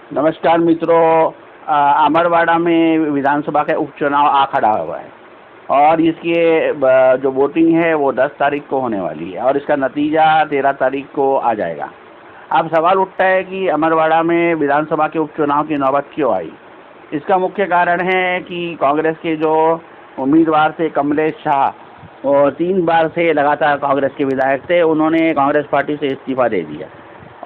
नमस्कार मित्रों। अमरवाड़ा में विधानसभा का उपचुनाव आ खड़ा हुआ है और इसकी जो वोटिंग है वो 10 तारीख को होने वाली है और इसका नतीजा 13 तारीख को आ जाएगा। अब सवाल उठता है कि अमरवाड़ा में विधानसभा के उपचुनाव की नौबत क्यों आई। इसका मुख्य कारण है कि कांग्रेस के जो उम्मीदवार थे कमलेश शाह, वो 3 बार से लगातार कांग्रेस के विधायक थे, उन्होंने कांग्रेस पार्टी से इस्तीफा दे दिया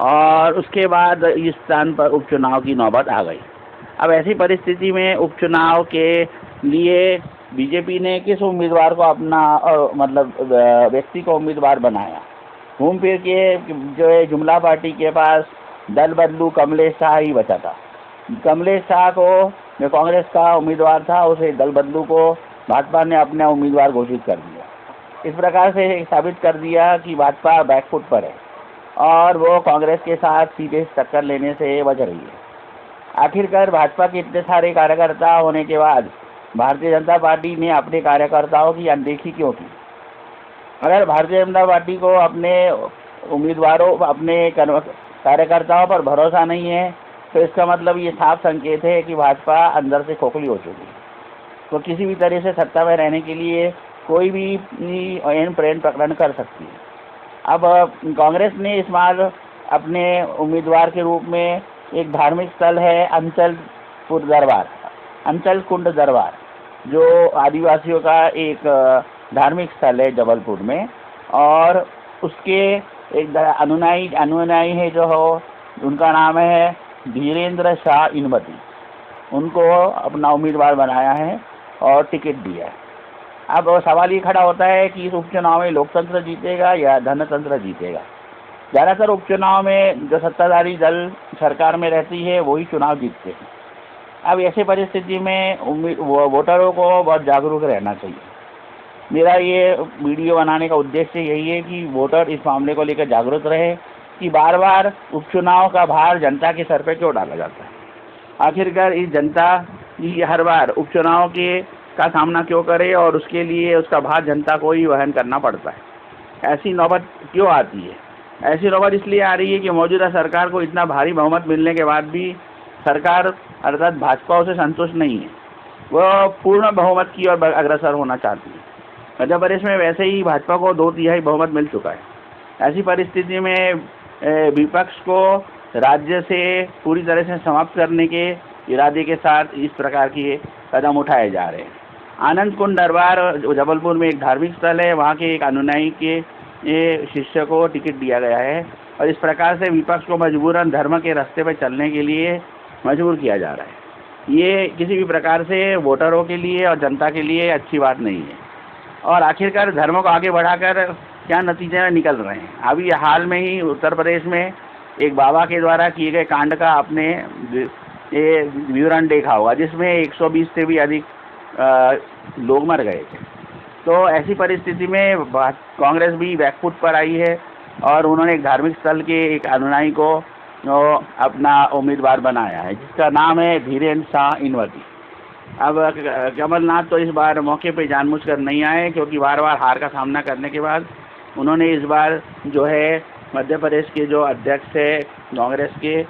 और उसके बाद इस स्थान पर उपचुनाव की नौबत आ गई। अब ऐसी परिस्थिति में उपचुनाव के लिए बीजेपी ने किस उम्मीदवार को अपना व्यक्ति को उम्मीदवार बनाया। घूम फिर के जो है जुमला पार्टी के पास दल बदलू कमलेश शाह ही बचा था। कमलेश शाह को जो कांग्रेस का उम्मीदवार था, उसे दल बदलू को भाजपा ने अपना उम्मीदवार घोषित कर दिया। इस प्रकार से साबित कर दिया कि भाजपा बैकफुट पर है और वो कांग्रेस के साथ सीधे टक्कर लेने से बच रही है। आखिरकार भाजपा के इतने सारे कार्यकर्ता होने के बाद भारतीय जनता पार्टी ने अपने कार्यकर्ताओं की अनदेखी क्यों की। अगर भारतीय जनता पार्टी को अपने उम्मीदवारों, अपने कार्यकर्ताओं पर भरोसा नहीं है तो इसका मतलब ये साफ संकेत है कि भाजपा अंदर से खोखली हो चुकी है। तो किसी भी तरह से सत्ता में रहने के लिए कोई भी एन प्रेन प्रकरण कर सकती है। अब कांग्रेस ने इस बार अपने उम्मीदवार के रूप में एक धार्मिक स्थल है अंचल कुंड दरबार, जो आदिवासियों का एक धार्मिक स्थल है जबलपुर में, और उसके एक अनुयायी है जो हो, उनका नाम है धीरेन्द्र शाह इनवती। उनको अपना उम्मीदवार बनाया है और टिकट दिया है। अब सवाल ये खड़ा होता है कि इस उपचुनाव में लोकतंत्र जीतेगा या धनतंत्र जीतेगा। ज़्यादातर उपचुनाव में जो सत्ताधारी दल सरकार में रहती है वही चुनाव जीतते हैं। अब ऐसे परिस्थिति में वोटरों को बहुत जागरूक रहना चाहिए। मेरा ये वीडियो बनाने का उद्देश्य यही है कि वोटर इस मामले को लेकर जागरूक रहे कि बार बार उपचुनाव का भार जनता के सर पर क्यों डाला जाता है। आखिरकार इस जनता हर बार उपचुनाव का सामना क्यों करे और उसके लिए उसका भार जनता को ही वहन करना पड़ता है। ऐसी नौबत क्यों आती है? ऐसी नौबत इसलिए आ रही है कि मौजूदा सरकार को इतना भारी बहुमत मिलने के बाद भी सरकार अर्थात भाजपा उसे संतुष्ट नहीं है। वह पूर्ण बहुमत की ओर अग्रसर होना चाहती है। मध्य प्रदेश में वैसे ही भाजपा को 2/3 बहुमत मिल चुका है। ऐसी परिस्थिति में विपक्ष को राज्य से पूरी तरह से समाप्त करने के इरादे के साथ इस प्रकार के कदम उठाए जा रहे हैं। आनंद कुंड दरबार जबलपुर में एक धार्मिक स्थल है, वहाँ के एक अनुयायी के शिष्य को टिकट दिया गया है और इस प्रकार से विपक्ष को मजबूरन धर्म के रास्ते पर चलने के लिए मजबूर किया जा रहा है। ये किसी भी प्रकार से वोटरों के लिए और जनता के लिए अच्छी बात नहीं है और आखिरकार धर्म को आगे बढ़ाकर क्या नतीजे निकल रहे हैं। अभी हाल में ही उत्तर प्रदेश में एक बाबा के द्वारा किए गए कांड का आपने ये विवरण देखा होगा, जिसमें 120 से भी अधिक लोग मर गए थे। तो ऐसी परिस्थिति में कांग्रेस भी बैकफुट पर आई है और उन्होंने एक धार्मिक स्थल के एक अनुयायी को अपना उम्मीदवार बनाया है, जिसका नाम है धीरेन्द्र शाह इनवती। अब कमलनाथ तो इस बार मौके पे जानबूझकर नहीं आए, क्योंकि बार बार हार का सामना करने के बाद उन्होंने इस बार जो है मध्य प्रदेश के जो अध्यक्ष है कांग्रेस के,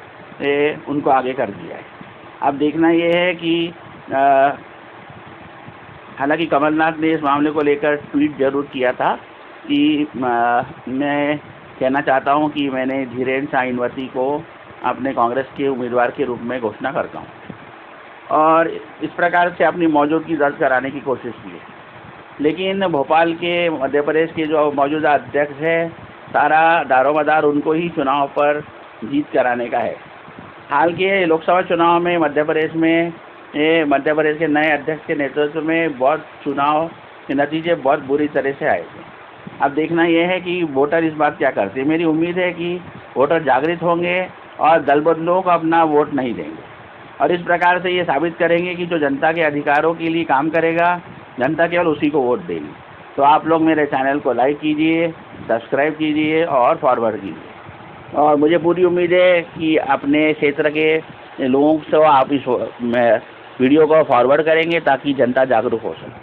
उनको आगे कर दिया है। अब देखना ये है कि हालांकि कमलनाथ ने इस मामले को लेकर ट्वीट जरूर किया था कि मैं कहना चाहता हूं कि मैंने धीरेन्द्र शाह इनवती को अपने कांग्रेस के उम्मीदवार के रूप में घोषणा करता हूं और इस प्रकार से अपनी मौजूदगी दर्ज कराने की कोशिश की है। लेकिन भोपाल के मध्य प्रदेश के जो मौजूदा अध्यक्ष है, सारा दारोमदार उनको ही चुनाव पर जीत कराने का है। हाल के लोकसभा चुनाव में मध्य प्रदेश के नए अध्यक्ष के नेतृत्व में बहुत चुनाव के नतीजे बहुत बुरी तरह से आए थे। अब देखना यह है कि वोटर इस बात क्या करते हैं। मेरी उम्मीद है कि वोटर जागृत होंगे और दल बदलुओं को अपना वोट नहीं देंगे और इस प्रकार से ये साबित करेंगे कि जो जनता के अधिकारों के लिए काम करेगा, जनता केवल उसी को वोट देगी। तो आप लोग मेरे चैनल को लाइक कीजिए, सब्सक्राइब कीजिए और फॉरवर्ड कीजिए। और मुझे पूरी उम्मीद है कि अपने क्षेत्र के लोगों से आप इस वीडियो को फॉरवर्ड करेंगे ताकि जनता जागरूक हो सके।